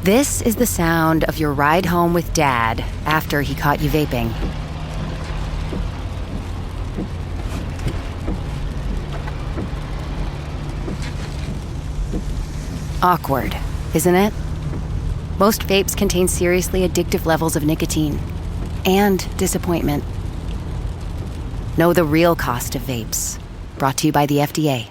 This is the sound of your ride home with Dad after he caught you vaping. Awkward, isn't it? Most vapes contain seriously addictive levels of nicotine and disappointment. Know the real cost of vapes. Brought to you by the FDA.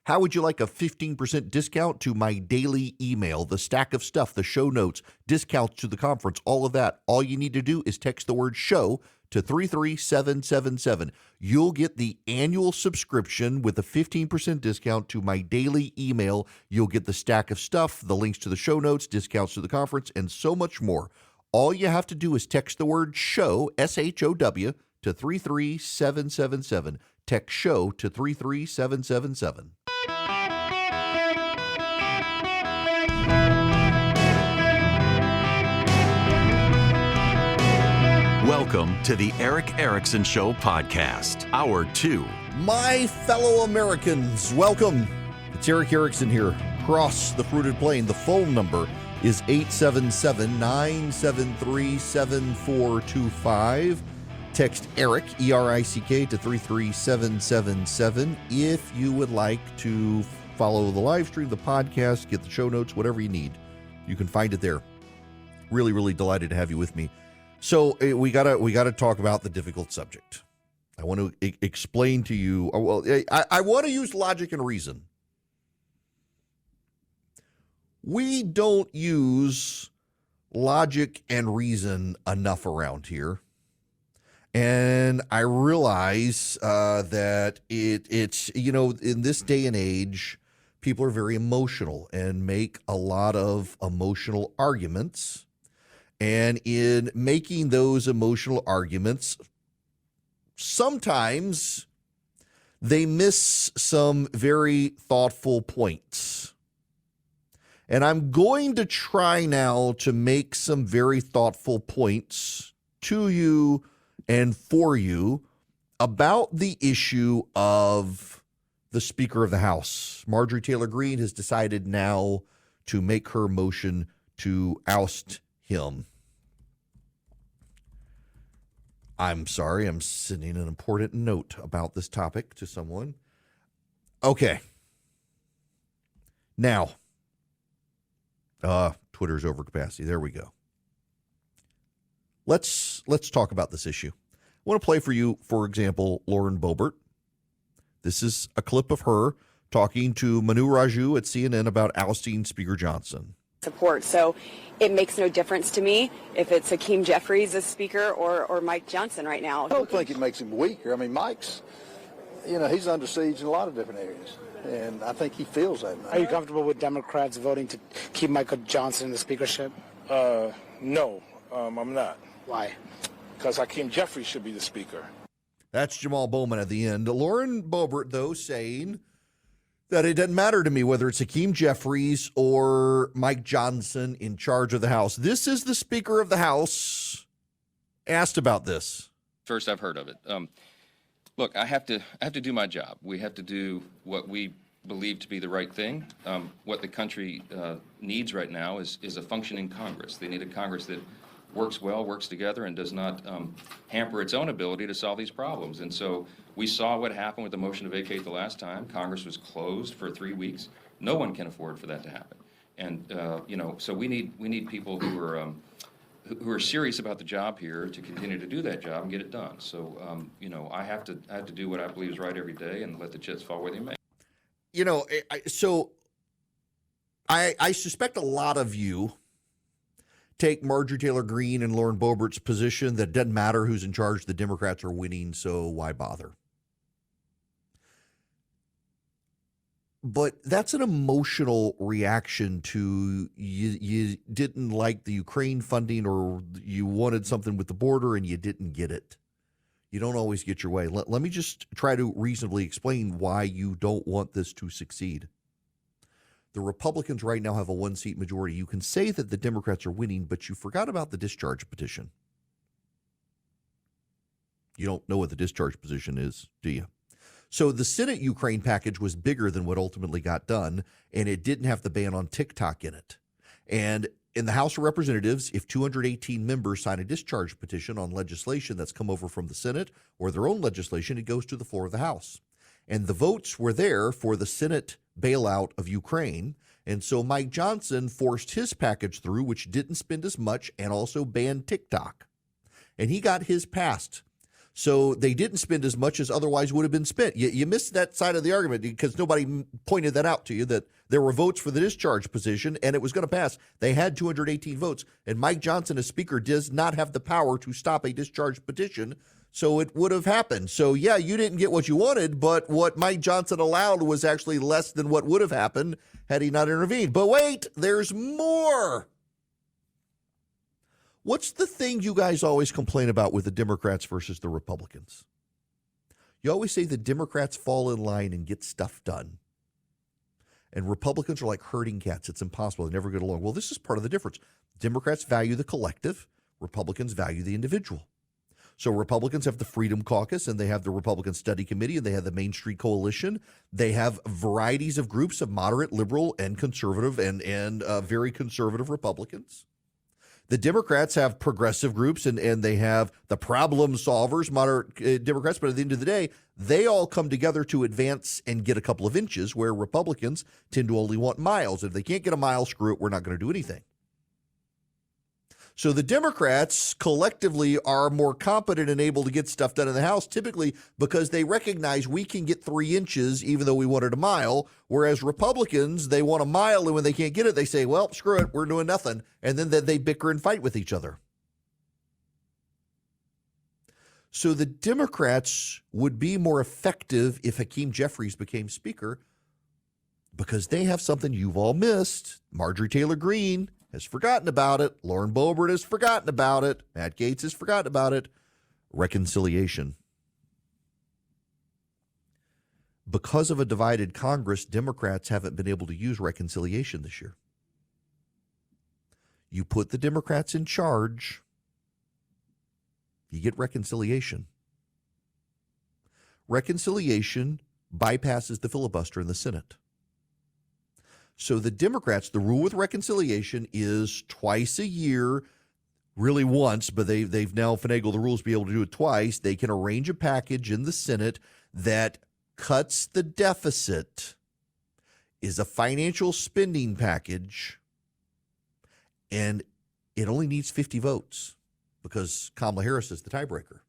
How would you like a 15% discount to my daily email, the stack of stuff, the show notes, discounts to the conference, all of that? All you need to do is text the word show to 33777. You'll get the annual subscription with a 15% discount to my daily email. You'll get the stack of stuff, the links to the show notes, discounts to the conference, and so much more. All you have to do is text the word show, SHOW, to 33777. Text show to 33777. Welcome to the Eric Erickson Show podcast, Hour 2. My fellow Americans, welcome. It's Eric Erickson here, across the fruited plain. The phone number is 877-973-7425. Text Eric, E-R-I-C-K, to 33777 if you would like to follow the live stream, the podcast, get the show notes, whatever you need. You can find it there. Really, really delighted to have you with me. So we gotta talk about the difficult subject. I want to explain to you. Well, I want to use logic and reason. We don't use logic and reason enough around here, and I realize that it's in this day and age, people are very emotional and make a lot of emotional arguments. And in making those emotional arguments, sometimes they miss some very thoughtful points. And I'm going to try now to make some very thoughtful points to you and for you about the issue of the Speaker of the House. Marjorie Taylor Greene has decided now to make her motion to oust him. I'm sorry, I'm sending an important note about this topic to someone. Okay. Now, Twitter's over capacity. There we go. Let's talk about this issue. I want to play for you, for example, Lauren Boebert. This is a clip of her talking to Manu Raju at CNN about ousting Speaker Johnson. Support. So it makes no difference to me if it's Hakeem Jeffries as Speaker or Mike Johnson right now. I don't think it makes him weaker. I mean, Mike's, he's under siege in a lot of different areas, and I think he feels that now. Are you comfortable with Democrats voting to keep Michael Johnson in the speakership? No, I'm not. Why? Because Hakeem Jeffries should be the Speaker. That's Jamal Bowman at the end. Lauren Boebert, though, saying that it doesn't matter to me whether it's Hakeem Jeffries or Mike Johnson in charge of the House. This is the Speaker of the House asked about this. First I've heard of it. Look, I have to do my job. We have to do what we believe to be the right thing. What the country needs right now is a functioning Congress. They need a Congress that works well, works together, and does not hamper its own ability to solve these problems. And so we saw what happened with the motion to vacate the last time. Congress was closed for 3 weeks. No one can afford for that to happen. And so we need people who are serious about the job here to continue to do that job and get it done. So I have to do what I believe is right every day and let the chips fall where they may. I suspect a lot of you take Marjorie Taylor Greene and Lauren Boebert's position that it doesn't matter who's in charge, the Democrats are winning, so why bother? But that's an emotional reaction to you didn't like the Ukraine funding, or you wanted something with the border and you didn't get it. You don't always get your way. Let me just try to reasonably explain why you don't want this to succeed. The Republicans right now have a one-seat majority. You can say that the Democrats are winning, but you forgot about the discharge petition. You don't know what the discharge petition is, do you? So the Senate Ukraine package was bigger than what ultimately got done, and it didn't have the ban on TikTok in it. And in the House of Representatives, if 218 members sign a discharge petition on legislation that's come over from the Senate or their own legislation, it goes to the floor of the House. And the votes were there for the Senate bailout of Ukraine. And so Mike Johnson forced his package through, which didn't spend as much, and also banned TikTok. And he got his passed. So they didn't spend as much as otherwise would have been spent. You missed that side of the argument because nobody pointed that out to you, that there were votes for the discharge position and it was going to pass. They had 218 votes. And Mike Johnson, as Speaker, does not have the power to stop a discharge petition. So it would have happened. So, yeah, you didn't get what you wanted, but what Mike Johnson allowed was actually less than what would have happened had he not intervened. But wait, there's more. What's the thing you guys always complain about with the Democrats versus the Republicans? You always say the Democrats fall in line and get stuff done. And Republicans are like herding cats. It's impossible. They never get along. Well, this is part of the difference. Democrats value the collective. Republicans value the individual. So Republicans have the Freedom Caucus, and they have the Republican Study Committee, and they have the Main Street Coalition. They have varieties of groups of moderate, liberal, and conservative, and very conservative Republicans. The Democrats have progressive groups, and they have the problem solvers, moderate Democrats. But at the end of the day, they all come together to advance and get a couple of inches, where Republicans tend to only want miles. If they can't get a mile, screw it, we're not going to do anything. So the Democrats collectively are more competent and able to get stuff done in the House, typically because they recognize we can get 3 inches even though we wanted a mile, whereas Republicans, they want a mile, and when they can't get it, they say, well, screw it, we're doing nothing. And then they bicker and fight with each other. So the Democrats would be more effective if Hakeem Jeffries became Speaker because they have something you've all missed. Marjorie Taylor Greene has forgotten about it. Lauren Boebert has forgotten about it. Matt Gaetz has forgotten about it. Reconciliation. Because of a divided Congress, Democrats haven't been able to use reconciliation this year. You put the Democrats in charge, you get reconciliation. Reconciliation bypasses the filibuster in the Senate. So the Democrats, the rule with reconciliation is twice a year, really once, but they've now finagled the rules to be able to do it twice. They can arrange a package in the Senate that cuts the deficit, is a financial spending package, and it only needs 50 votes because Kamala Harris is the tiebreaker.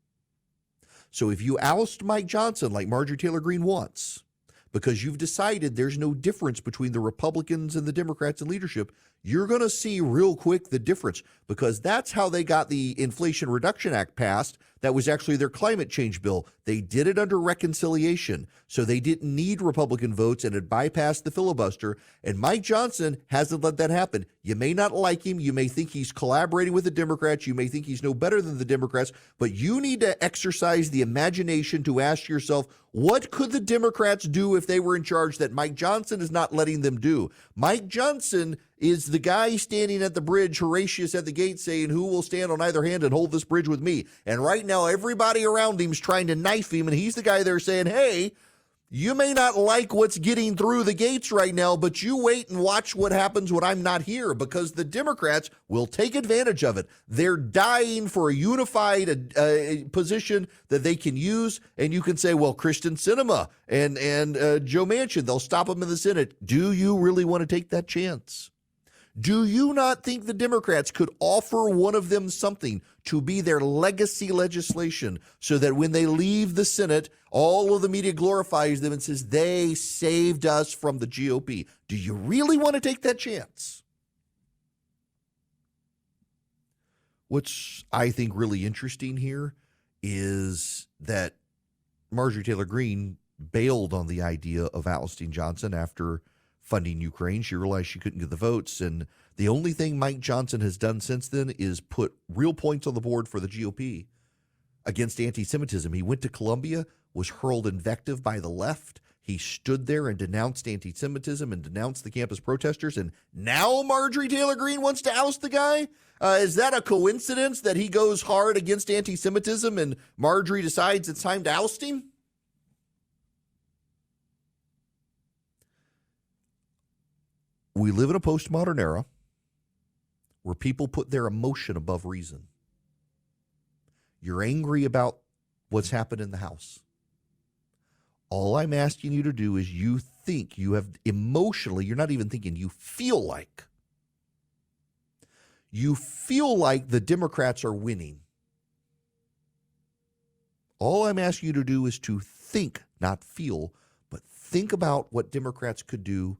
So if you oust Mike Johnson like Marjorie Taylor Greene wants, because you've decided there's no difference between the Republicans and the Democrats in leadership, you're going to see real quick the difference, because that's how they got the Inflation Reduction Act passed. That was actually their climate change bill. They did it under reconciliation, so they didn't need Republican votes, and it bypassed the filibuster. And Mike Johnson hasn't let that happen. You may not like him. You may think he's collaborating with the Democrats. You may think he's no better than the Democrats, but you need to exercise the imagination to ask yourself, what could the Democrats do if they were in charge that Mike Johnson is not letting them do? Mike Johnson is the guy standing at the bridge, Horatius at the gate, saying, who will stand on either hand and hold this bridge with me? And right now, everybody around him is trying to knife him, and he's the guy there saying, hey, you may not like what's getting through the gates right now, but you wait and watch what happens when I'm not here, because the Democrats will take advantage of it. They're dying for a unified position that they can use, and you can say, well, Kristen Sinema and Joe Manchin, they'll stop them in the Senate. Do you really want to take that chance? Do you not think the Democrats could offer one of them something to be their legacy legislation so that when they leave the Senate, all of the media glorifies them and says they saved us from the GOP? Do you really want to take that chance? What's, I think, really interesting here is that Marjorie Taylor Greene bailed on the idea of ousting Johnson after funding Ukraine. She realized she couldn't get the votes, and the only thing Mike Johnson has done since then is put real points on the board for the GOP against anti-Semitism. He went to Columbia, was hurled invective by the left. He stood there and denounced anti-Semitism and denounced the campus protesters, and now Marjorie Taylor Greene wants to oust the guy? Is that a coincidence that he goes hard against anti-Semitism and Marjorie decides it's time to oust him? We live in a postmodern era. where people put their emotion above reason. You're angry about what's happened in the House. All I'm asking you to do is you think, you have emotionally, you're not even thinking, you feel like the Democrats are winning. All I'm asking you to do is to think, not feel, but think about what Democrats could do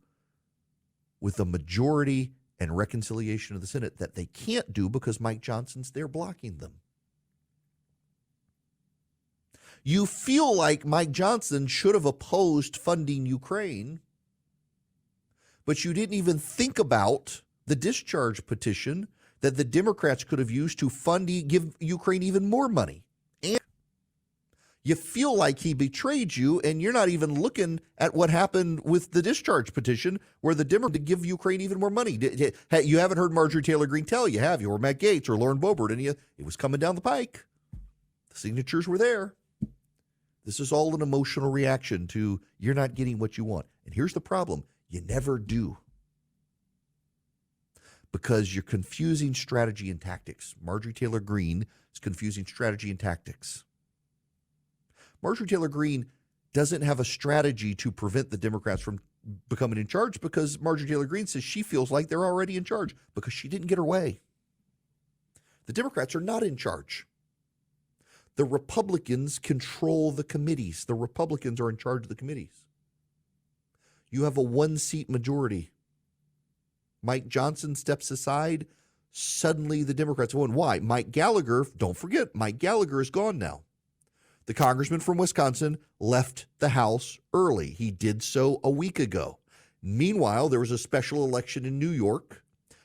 with a majority and reconciliation of the Senate that they can't do because Mike Johnson's there blocking them. You feel like Mike Johnson should have opposed funding Ukraine, but you didn't even think about the discharge petition that the Democrats could have used to give Ukraine even more money. And you feel like he betrayed you, and you're not even looking at what happened with the discharge petition where the Democrats give Ukraine even more money. You haven't heard Marjorie Taylor Greene tell you, have you? Or Matt Gaetz or Lauren Boebert, and it was coming down the pike. The signatures were there. This is all an emotional reaction to you're not getting what you want. And here's the problem. You never do. Because you're confusing strategy and tactics. Marjorie Taylor Greene is confusing strategy and tactics. Marjorie Taylor Greene doesn't have a strategy to prevent the Democrats from becoming in charge because Marjorie Taylor Greene says she feels like they're already in charge because she didn't get her way. The Democrats are not in charge. The Republicans control the committees. The Republicans are in charge of the committees. You have a one-seat majority. Mike Johnson steps aside. Suddenly the Democrats win. Why? Mike Gallagher, don't forget, Mike Gallagher is gone now. The congressman from Wisconsin left the House early. He did so a week ago. Meanwhile, there was a special election in New York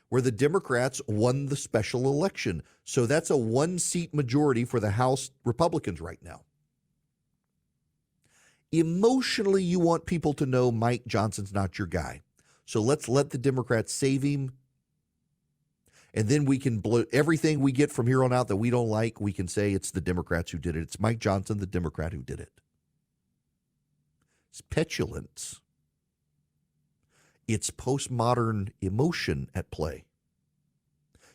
where the Democrats won the special election. So that's a one-seat majority for the House Republicans right now. Emotionally, you want people to know Mike Johnson's not your guy. So let's let the Democrats save him. And then we can blow everything we get from here on out that we don't like. We can say it's the Democrats who did it. It's Mike Johnson, the Democrat, who did it. It's petulance. It's postmodern emotion at play.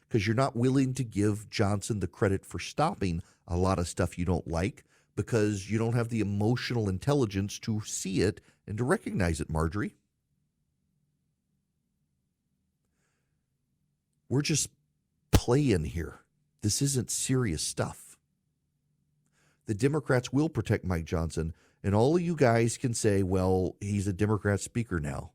Because you're not willing to give Johnson the credit for stopping a lot of stuff you don't like because you don't have the emotional intelligence to see it and to recognize it, Marjorie. We're just playing here. This isn't serious stuff. The Democrats will protect Mike Johnson, and all of you guys can say, well, he's a Democrat speaker now.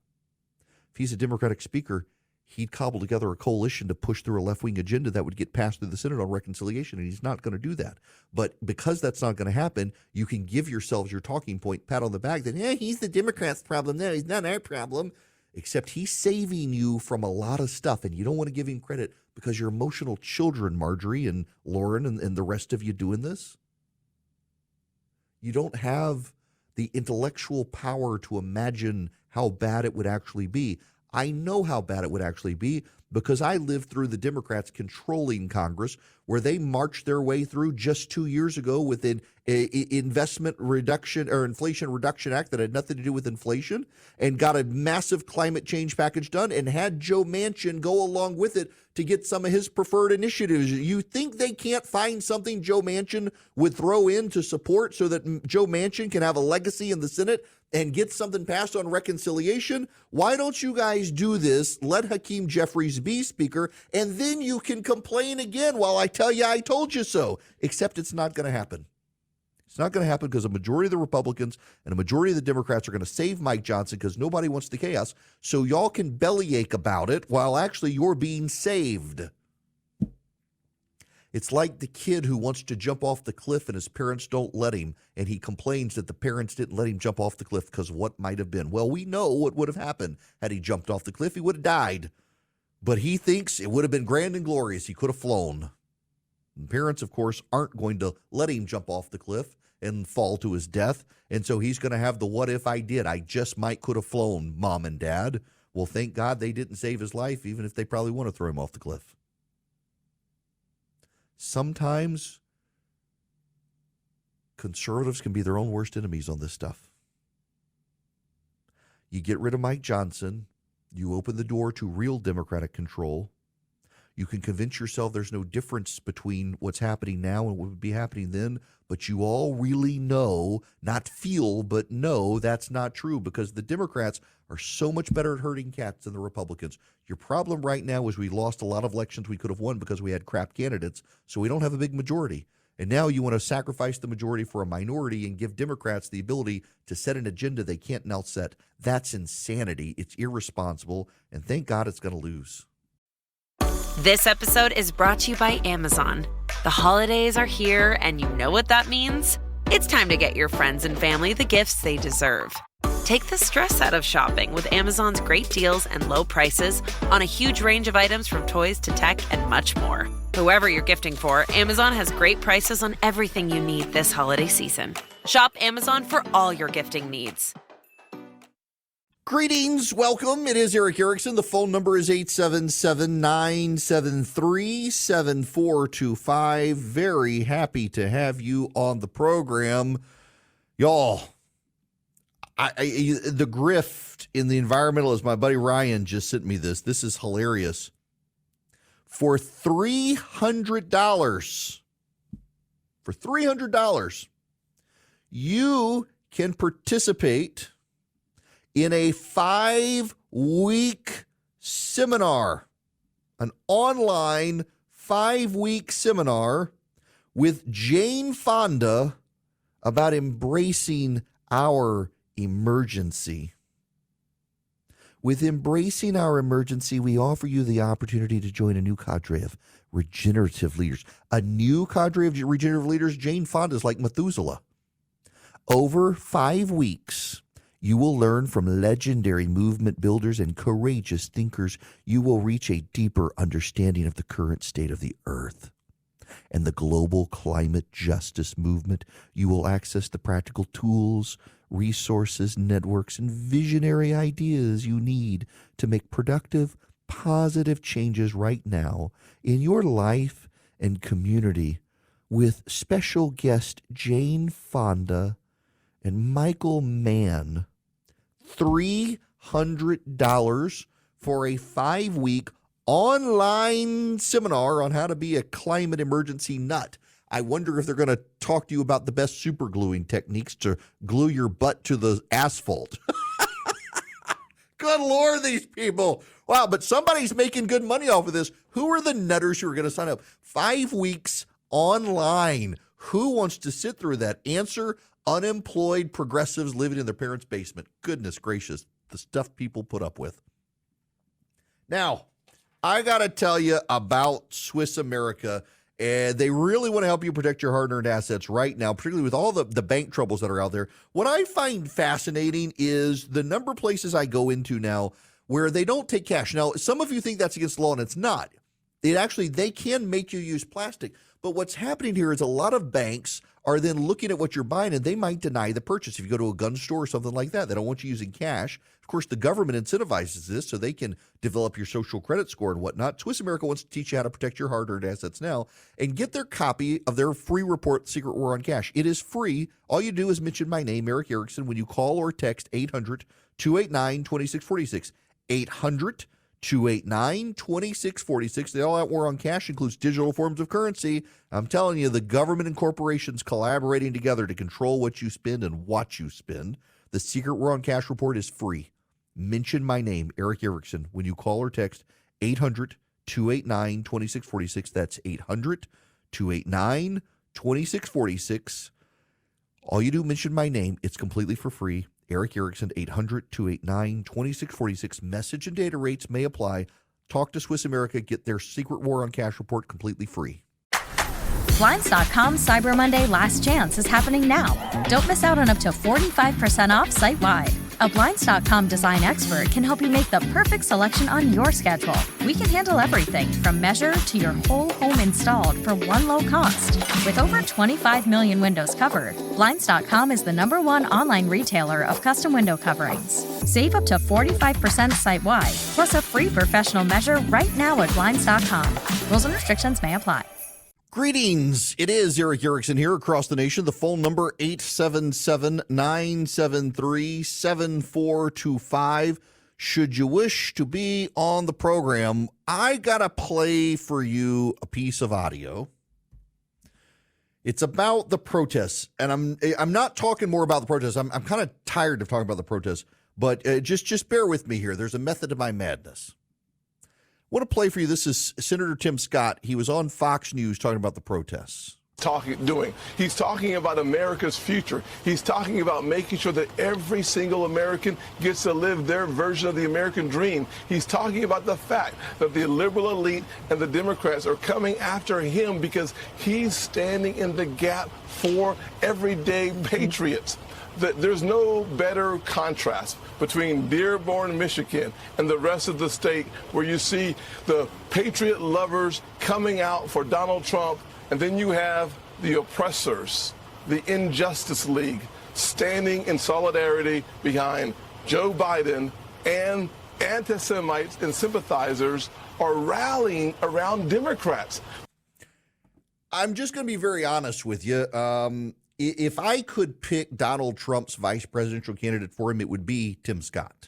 If he's a Democratic speaker, he'd cobble together a coalition to push through a left-wing agenda that would get passed through the Senate on reconciliation, and he's not going to do that. But because that's not going to happen, you can give yourselves your talking point, pat on the back, that, he's the Democrats' problem. No, he's not our problem. Except he's saving you from a lot of stuff, and you don't want to give him credit because you're emotional children, Marjorie and Lauren and the rest of you doing this. You don't have the intellectual power to imagine how bad it would actually be. I know how bad it would actually be because I lived through the Democrats controlling Congress where they marched their way through just 2 years ago with an investment reduction or Inflation Reduction Act that had nothing to do with inflation and got a massive climate change package done and had Joe Manchin go along with it to get some of his preferred initiatives. You think they can't find something Joe Manchin would throw in to support so that Joe Manchin can have a legacy in the Senate and get something passed on reconciliation? Why don't you guys do this? Let Hakeem Jeffries be speaker, and then you can complain again while I tell you I told you so. Except it's not going to happen. It's not going to happen because a majority of the Republicans and a majority of the Democrats are going to save Mike Johnson because nobody wants the chaos. So y'all can bellyache about it while actually you're being saved. It's like the kid who wants to jump off the cliff and his parents don't let him, and he complains that the parents didn't let him jump off the cliff because what might have been. Well, we know what would have happened had he jumped off the cliff. He would have died. But he thinks it would have been grand and glorious. He could have flown. And parents, of course, aren't going to let him jump off the cliff and fall to his death. And so he's going to have the what if I did. I just might could have flown, Mom and Dad. Well, thank God they didn't save his life, even if they probably want to throw him off the cliff. Sometimes conservatives can be their own worst enemies on this stuff. You get rid of Mike Johnson. You open the door to real Democratic control. You can convince yourself there's no difference between what's happening now and what would be happening then, but you all really know, not feel, but know that's not true because the Democrats are so much better at herding cats than the Republicans. Your problem right now is we lost a lot of elections we could have won because we had crap candidates, so we don't have a big majority. And now you want to sacrifice the majority for a minority and give Democrats the ability to set an agenda they can't now set. That's insanity. It's irresponsible, and thank God it's going to lose. This episode is brought to you by Amazon. The holidays are here, and you know what that means. It's time to get your friends and family the gifts they deserve. Take the stress out of shopping with Amazon's great deals and low prices on a huge range of items from toys to tech and much more. Whoever you're gifting for, Amazon has great prices on everything you need this holiday season. Shop Amazon for all your gifting needs. Greetings, welcome. It is Eric Erickson. The phone number is 877-973-7425. Very happy to have you on the program. Y'all, the grift in the environmentalist, my buddy Ryan just sent me this. This is hilarious. For $300, you can participate in a 5-week seminar, an online 5-week seminar with Jane Fonda about embracing our emergency. With Embracing Our Emergency, we offer you the opportunity to join a new cadre of regenerative leaders. A new cadre of regenerative leaders, Jane Fonda is like Methuselah. Over 5 weeks, you will learn from legendary movement builders and courageous thinkers. You will reach a deeper understanding of the current state of the earth and the global climate justice movement. You will access the practical tools, resources, networks, and visionary ideas you need to make productive, positive changes right now in your life and community with special guest Jane Fonda and Michael Mann. $300 for a 5-week online seminar on how to be a climate emergency nut. I wonder if they're going to talk to you about the best super gluing techniques to glue your butt to the asphalt. Good Lord, these people. Wow, but somebody's making good money off of this. Who are the nutters who are going to sign up? 5 weeks online. Who wants to sit through that? Answer: unemployed progressives living in their parents' basement. Goodness gracious, the stuff people put up with. Now, I got to tell you about Swiss America. And they really want to help you protect your hard-earned assets right now, particularly with all the bank troubles that are out there. What I find fascinating is the number of places I go into now where they don't take cash. Now, some of you think that's against the law, and it's not. They can make you use plastic. But what's happening here is a lot of banks are then looking at what you're buying, and they might deny the purchase. If you go to a gun store or something like that, they don't want you using cash. Of course, the government incentivizes this so they can develop your social credit score and whatnot. Swiss America wants to teach you how to protect your hard-earned assets now, and get their copy of their free report, Secret War on Cash. It is free. All you do is mention my name, Eric Erickson, when you call or text 800-289-2646. 800-289-2646. The All-Out War on Cash includes digital forms of currency. I'm telling you, the government and corporations collaborating together to control what you spend and what you spend. The Secret War on Cash report is free. Mention my name, Eric Erickson, when you call or text 800-289-2646. That's 800-289-2646. All you do, mention my name. It's completely for free. Eric Erickson, 800-289-2646. Message and data rates may apply. Talk to Swiss America. Get their Secret War on Cash report completely free. Blinds.com Cyber Monday Last Chance is happening now. Don't miss out on up to 45% off site-wide. A Blinds.com design expert can help you make the perfect selection on your schedule. We can handle everything from measure to your whole home installed for one low cost. With over 25 million windows covered, Blinds.com is the #1 online retailer of custom window coverings. Save up to 45% site-wide, plus a free professional measure right now at Blinds.com. Rules and restrictions may apply. Greetings. It is Eric Erickson here across the nation. The phone number 877-973-7425. should you wish to be on the program, I got to play for you a piece of audio. It's about the protests, and I'm not talking more about the protests. I'm kind of tired of talking about the protests, but just bear with me here. There's a method to my madness. I want to play for you. This is Senator Tim Scott. He was on Fox News talking about the protests. He's talking about America's future. He's talking about making sure that every single American gets to live their version of the American dream. He's talking about the fact that the liberal elite and the Democrats are coming after him because he's standing in the gap for everyday patriots. There's no better contrast between Dearborn, Michigan, and the rest of the state where you see the patriot lovers coming out for Donald Trump. And then you have the oppressors, the Injustice League, standing in solidarity behind Joe Biden, and anti-Semites and sympathizers are rallying around Democrats. I'm just going to be very honest with you. If I could pick Donald Trump's vice presidential candidate for him, it would be Tim Scott.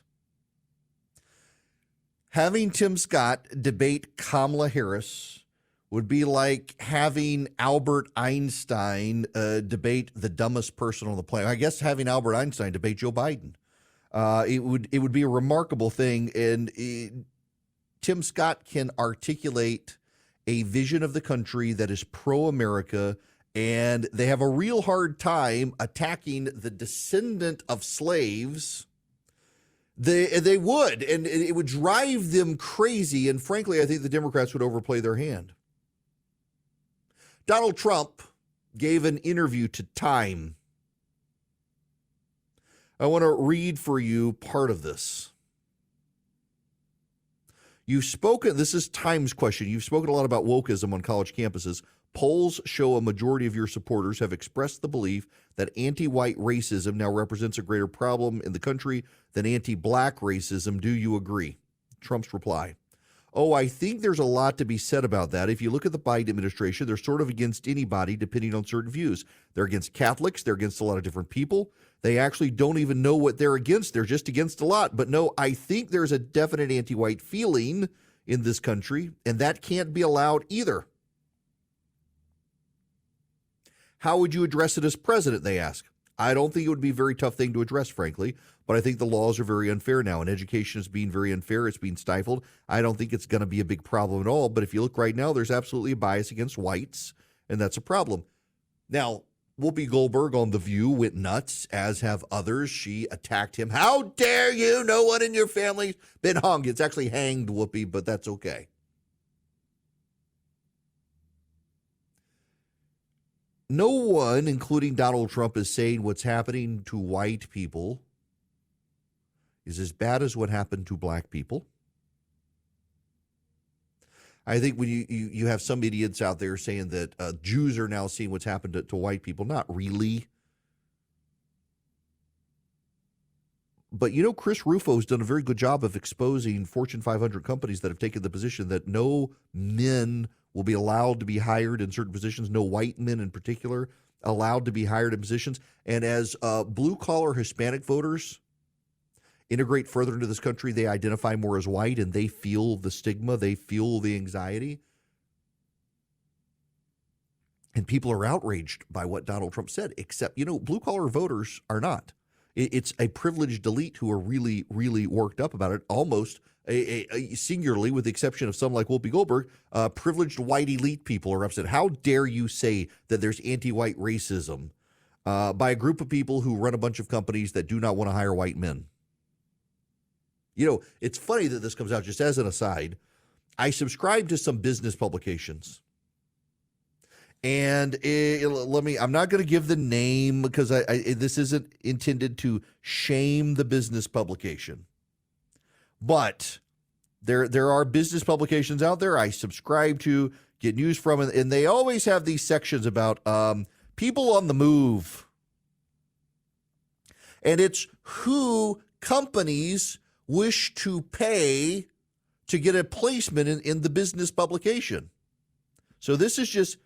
Having Tim Scott debate Kamala Harris would be like having Albert Einstein debate the dumbest person on the planet. I guess having Albert Einstein debate Joe Biden. It would be a remarkable thing, and Tim Scott can articulate a vision of the country that is pro-America, and they have a real hard time attacking the descendant of slaves. They would, and it would drive them crazy, and frankly, I think the Democrats would overplay their hand. Donald Trump gave an interview to Time. I want to read for you part of this. You've spoken, this is Time's question, you've spoken a lot about wokeism on college campuses. Polls show a majority of your supporters have expressed the belief that anti-white racism now represents a greater problem in the country than anti-black racism. Do you agree? Trump's reply: oh, I think there's a lot to be said about that. If you look at the Biden administration, they're sort of against anybody depending on certain views. They're against Catholics. They're against a lot of different people. They actually don't even know what they're against. They're just against a lot. But no, I think there's a definite anti-white feeling in this country, and that can't be allowed either. How would you address it as president, they ask. I don't think it would be a very tough thing to address, frankly, but I think the laws are very unfair now, and education is being very unfair. It's being stifled. I don't think it's going to be a big problem at all, but if you look right now, there's absolutely a bias against whites, and that's a problem. Now, Whoopi Goldberg on The View went nuts, as have others. She attacked him. How dare you? No one in your family's been hung. It's actually hanged Whoopi, but that's okay. No one, including Donald Trump, is saying what's happening to white people is as bad as what happened to black people. I think when you have some idiots out there saying that Jews are now seeing what's happened to white people, not really. But, Chris Rufo's done a very good job of exposing Fortune 500 companies that have taken the position that no men will be allowed to be hired in certain positions, no white men in particular allowed to be hired in positions. And as blue-collar Hispanic voters integrate further into this country, they identify more as white, and they feel the stigma, they feel the anxiety. And people are outraged by what Donald Trump said, except, blue-collar voters are not. It's a privileged elite who are really, really worked up about it, almost singularly, with the exception of some like Whoopi Goldberg. Privileged white elite people are upset. How dare you say that there's anti-white racism by a group of people who run a bunch of companies that do not want to hire white men? It's funny that this comes out. Just as an aside, I subscribe to some business publications. And I'm not going to give the name because this isn't intended to shame the business publication. But there are business publications out there I subscribe to, get news from, and they always have these sections about people on the move. And it's who companies wish to pay to get a placement in the business publication. So this is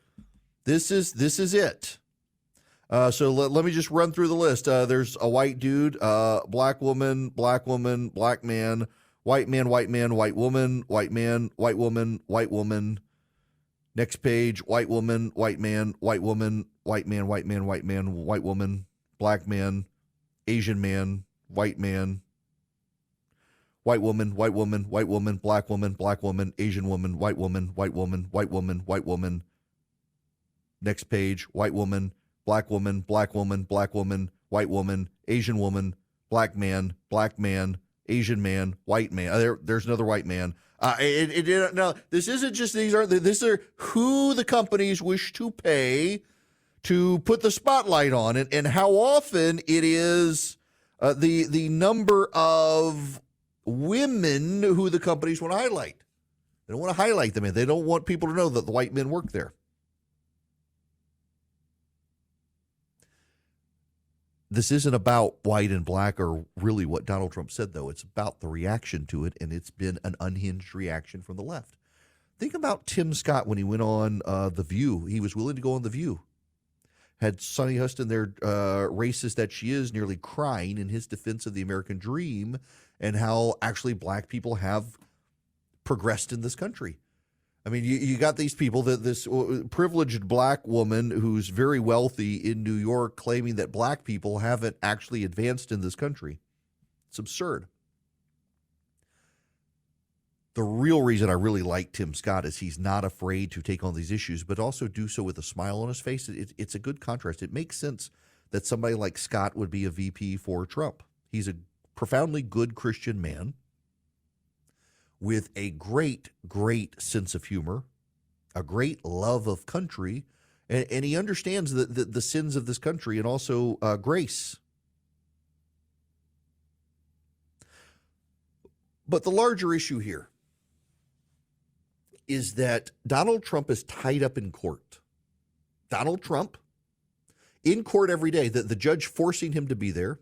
it. So let me just run through the list. There's a white dude, black woman, black man, White man, white man, white woman, white man, white woman, white woman. Next page, white woman, white man, white woman, white man, white man, white man, white woman, black man, Asian man, white man, white woman, white woman, white woman, black woman, Asian woman, white woman, white woman, white woman, white woman. Next page, white woman, black woman, black woman, black woman, white woman, Asian woman, black man, Asian man, white man. There's another white man. No, this isn't just these are who the companies wish to pay to put the spotlight on it, and how often it is the number of women who the companies want to highlight. They don't want to highlight them, and they don't want people to know that the white men work there. This isn't about white and black or really what Donald Trump said, though. It's about the reaction to it, and it's been an unhinged reaction from the left. Think about Tim Scott when he went on The View. He was willing to go on The View. Had Sonny Huston there, racist that she is, nearly crying in his defense of the American dream and how actually black people have progressed in this country. I mean, you got these people, this privileged black woman who's very wealthy in New York claiming that black people haven't actually advanced in this country. It's absurd. The real reason I really like Tim Scott is he's not afraid to take on these issues, but also do so with a smile on his face. It's a good contrast. It makes sense that somebody like Scott would be a VP for Trump. He's a profoundly good Christian man with a great, great sense of humor, a great love of country, and he understands the sins of this country and also grace. But the larger issue here is that Donald Trump is tied up in court. Donald Trump in court every day, the judge forcing him to be there.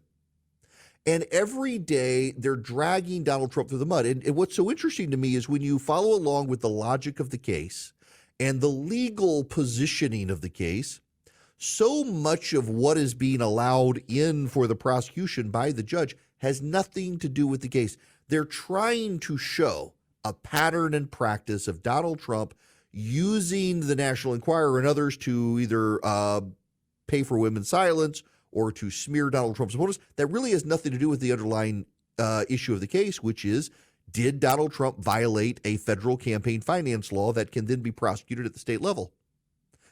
And every day they're dragging Donald Trump through the mud. And what's so interesting to me is when you follow along with the logic of the case and the legal positioning of the case, so much of what is being allowed in for the prosecution by the judge has nothing to do with the case. They're trying to show a pattern and practice of Donald Trump using the National Enquirer and others to either pay for women's silence or to smear Donald Trump's opponents. That really has nothing to do with the underlying issue of the case, which is, did Donald Trump violate a federal campaign finance law that can then be prosecuted at the state level?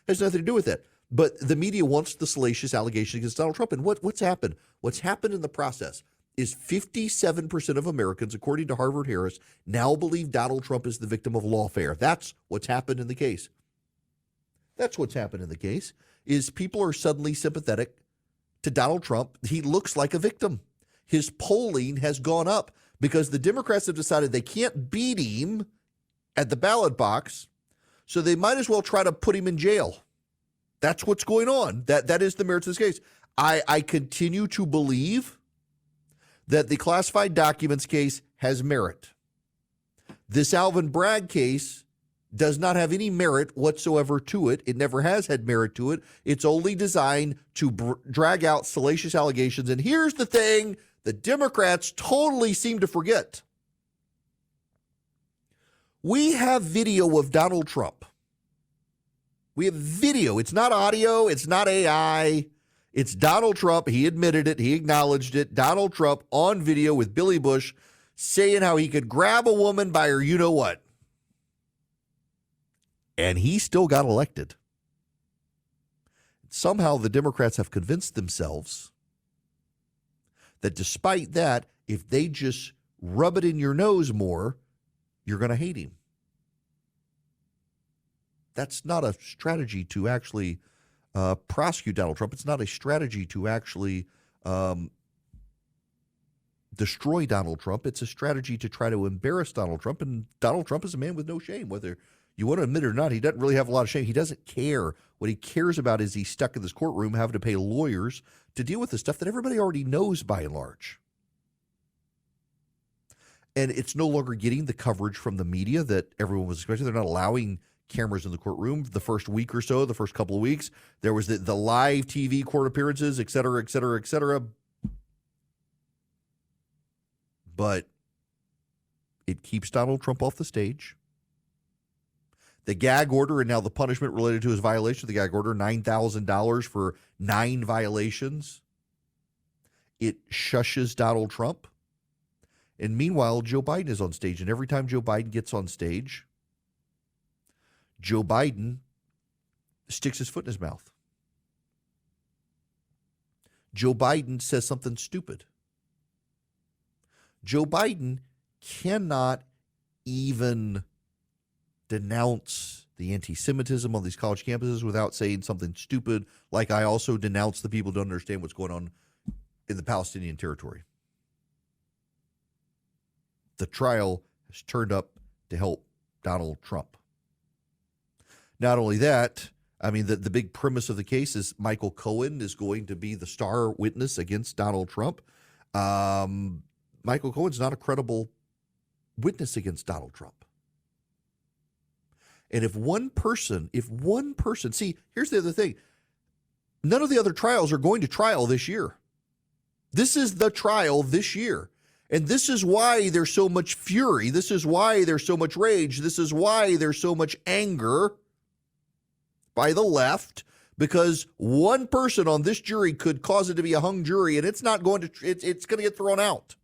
Has nothing to do with that. But the media wants the salacious allegation against Donald Trump. And what's happened? What's happened in the process is 57% of Americans, according to Harvard-Harris, now believe Donald Trump is the victim of lawfare. That's what's happened in the case. That's what's happened in the case, is people are suddenly sympathetic to Donald Trump. He looks like a victim. His polling has gone up because the Democrats have decided they can't beat him at the ballot box, so they might as well try to put him in jail. That's what's going on. That is the merits of this case. I continue to believe that the classified documents case has merit. This Alvin Bragg case does not have any merit whatsoever to it. It never has had merit to it. It's only designed to drag out salacious allegations. And here's the thing the Democrats totally seem to forget. We have video of Donald Trump. We have video. It's not audio. It's not AI. It's Donald Trump. He admitted it. He acknowledged it. Donald Trump on video with Billy Bush saying how he could grab a woman by her you-know-what. And he still got elected. Somehow the Democrats have convinced themselves that despite that, if they just rub it in your nose more, you're going to hate him. That's not a strategy to actually prosecute Donald Trump. It's not a strategy to actually destroy Donald Trump. It's a strategy to try to embarrass Donald Trump. And Donald Trump is a man with no shame, whether you want to admit it or not. He doesn't really have a lot of shame. He doesn't care. What he cares about is he's stuck in this courtroom having to pay lawyers to deal with the stuff that everybody already knows by and large. And it's no longer getting the coverage from the media that everyone was expecting. They're not allowing cameras in the courtroom. The first week or so, the first couple of weeks, there was the live TV court appearances, et cetera, et cetera, et cetera. But It keeps Donald Trump off the stage. The gag order and now the punishment related to his violation of the gag order, $9,000 for 9 violations. It shushes Donald Trump. And meanwhile, Joe Biden is on stage. And every time Joe Biden gets on stage, Joe Biden sticks his foot in his mouth. Joe Biden says something stupid. Joe Biden cannot even denounce the anti-Semitism on these college campuses without saying something stupid, like I also denounce the people who don't understand what's going on in the Palestinian territory. The trial has turned up to help Donald Trump. Not only that, I mean, the big premise of the case is Michael Cohen is going to be the star witness against Donald Trump. Michael Cohen's not a credible witness against Donald Trump. And if one person, see, here's the other thing. None of the other trials are going to trial this year. This is the trial this year. And this is why there's so much fury. This is why there's so much rage. This is why there's so much anger by the left, because one person on this jury could cause it to be a hung jury, and it's not going to, it's going to get thrown out.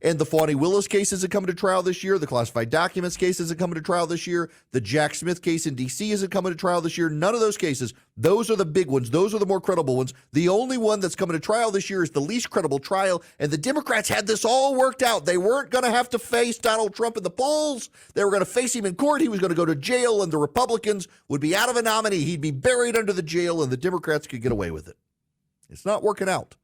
And the Fani Willis case isn't coming to trial this year. The classified documents case isn't coming to trial this year. The Jack Smith case in D.C. isn't coming to trial this year. None of those cases. Those are the big ones. Those are the more credible ones. The only one that's coming to trial this year is the least credible trial. And the Democrats had this all worked out. They weren't going to have to face Donald Trump in the polls. They were going to face him in court. He was going to go to jail, and the Republicans would be out of a nominee. He'd be buried under the jail, and the Democrats could get away with it. It's not working out.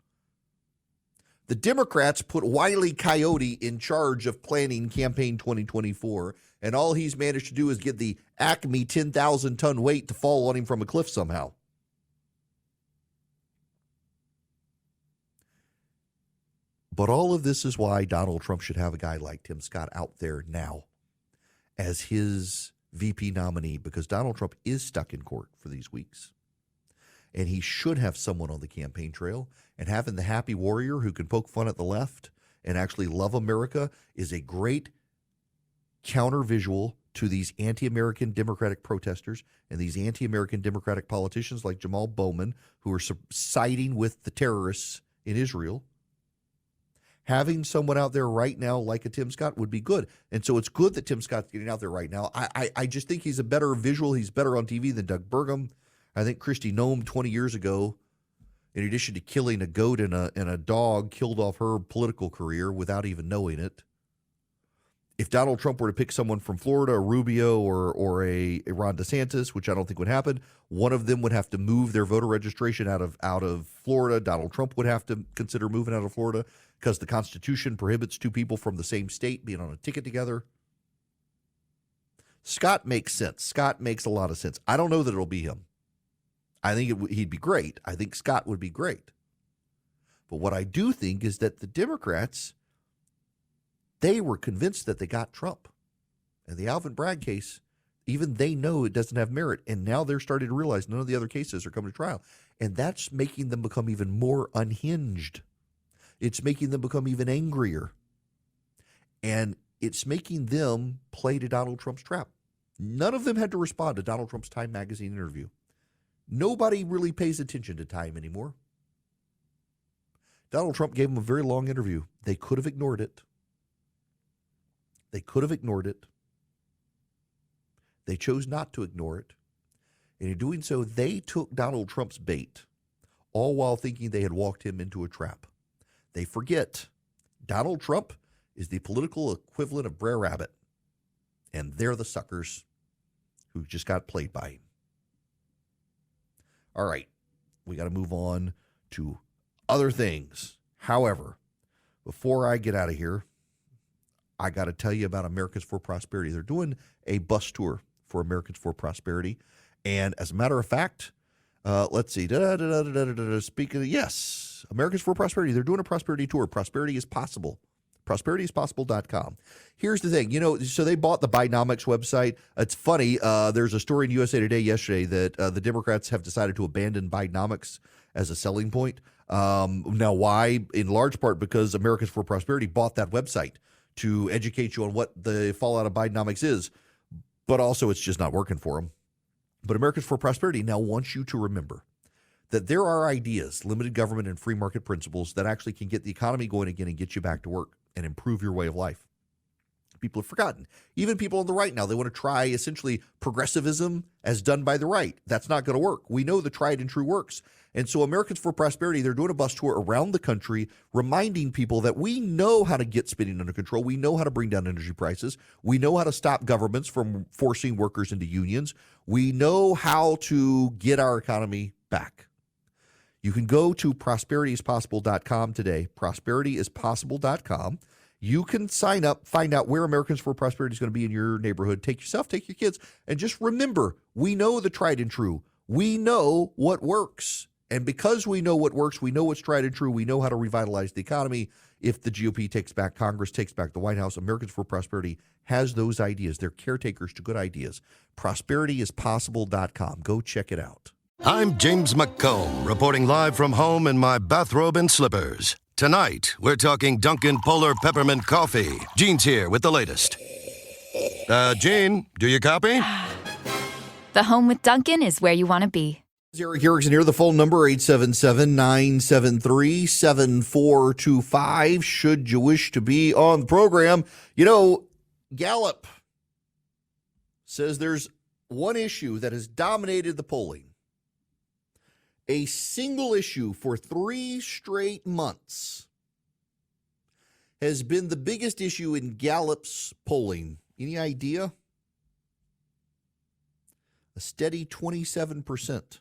The Democrats put Wile E. Coyote in charge of planning campaign 2024, and all he's managed to do is get the Acme 10,000-ton weight to fall on him from a cliff somehow. But all of this is why Donald Trump should have a guy like Tim Scott out there now as his VP nominee, because Donald Trump is stuck in court for these weeks. And he should have someone on the campaign trail. And having the happy warrior who can poke fun at the left and actually love America is a great counter visual to these anti-American Democratic protesters and these anti-American Democratic politicians like Jamal Bowman, who are siding with the terrorists in Israel. Having someone out there right now like a Tim Scott would be good. And so it's good that Tim Scott's getting out there right now. I just think he's a better visual. He's better on TV than Doug Burgum. I think Kristi Noem 20 years ago, in addition to killing a goat and a dog, killed off her political career without even knowing it. If Donald Trump were to pick someone from Florida, a Rubio or a Ron DeSantis, which I don't think would happen, one of them would have to move their voter registration out of Florida. Donald Trump would have to consider moving out of Florida because the Constitution prohibits two people from the same state being on a ticket together. Scott makes sense. Scott makes a lot of sense. I don't know that it'll be him. I think he'd be great. I think Scott would be great. But what I do think is that the Democrats, they were convinced that they got Trump. And the Alvin Bragg case, even they know it doesn't have merit. And now they're starting to realize none of the other cases are coming to trial. And that's making them become even more unhinged. It's making them become even angrier. And it's making them play to Donald Trump's trap. None of them had to respond to Donald Trump's Time magazine interview. Nobody really pays attention to Time anymore. Donald Trump gave them a very long interview. They could have ignored it. They could have ignored it. They chose not to ignore it. And in doing so, they took Donald Trump's bait, all while thinking they had walked him into a trap. They forget Donald Trump is the political equivalent of Brer Rabbit. And they're the suckers who just got played by him. All right, we got to move on to other things. However, before I get out of here, I got to tell you about Americans for Prosperity. They're doing a bus tour for Americans for Prosperity. And as a matter of fact, let's see. Speaking of, yes, Americans for Prosperity. They're doing a prosperity tour. Prosperity is possible. ProsperityIsPossible.com. Here's the thing, so they bought the Bidenomics website. It's funny. There's a story in USA Today yesterday that the Democrats have decided to abandon Bidenomics as a selling point. Now, why? In large part because Americans for Prosperity bought that website to educate you on what the fallout of Bidenomics is, but also it's just not working for them. But Americans for Prosperity now wants you to remember that there are ideas, limited government and free market principles that actually can get the economy going again and get you back to work and improve your way of life. People have forgotten. Even people on the right now, they want to try essentially progressivism as done by the right. That's not going to work. We know the tried and true works. And so Americans for Prosperity, they're doing a bus tour around the country, reminding people that we know how to get spending under control. We know how to bring down energy prices. We know how to stop governments from forcing workers into unions. We know how to get our economy back. You can go to prosperityispossible.com today, prosperityispossible.com. You can sign up, find out where Americans for Prosperity is going to be in your neighborhood. Take yourself, take your kids, and just remember, we know the tried and true. We know what works. And because we know what works, we know what's tried and true, we know how to revitalize the economy. If the GOP takes back Congress, takes back the White House, Americans for Prosperity has those ideas. They're caretakers to good ideas. prosperityispossible.com. Go check it out. I'm James McComb, reporting live from home in my bathrobe and slippers. Tonight, we're talking Dunkin' Polar Peppermint Coffee. Gene's here with the latest. Gene, do you copy? The home with Dunkin' is where you want to be. Eric Erickson here. The phone number, 877-973-7425, should you wish to be on the program. You know, Gallup says there's one issue that has dominated the polling. A single issue for 3 straight months has been the biggest issue in Gallup's polling. Any idea? A steady 27%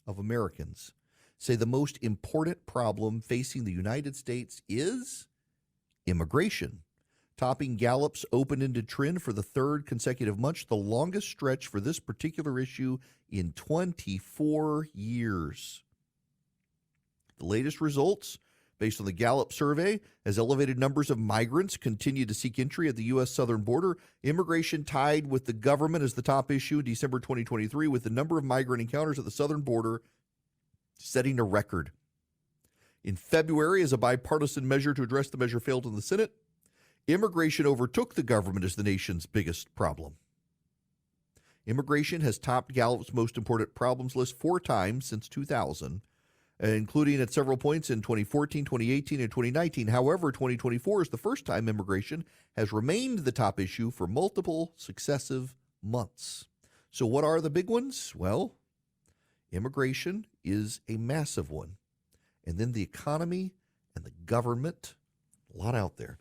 of Americans say the most important problem facing the United States is immigration, topping Gallup's open-ended trend for the 3rd consecutive month, the longest stretch for this particular issue in 24 years. The latest results, based on the Gallup survey, as elevated numbers of migrants continue to seek entry at the U.S. southern border, immigration tied with the government as the top issue in December 2023, with the number of migrant encounters at the southern border setting a record. In February, as a bipartisan measure to address the measure failed in the Senate, immigration overtook the government as the nation's biggest problem. Immigration has topped Gallup's most important problems list 4 times since 2000, including at several points in 2014, 2018, and 2019. However, 2024 is the first time immigration has remained the top issue for multiple successive months. So what are the big ones? Well, immigration is a massive one. And then the economy and the government, a lot out there.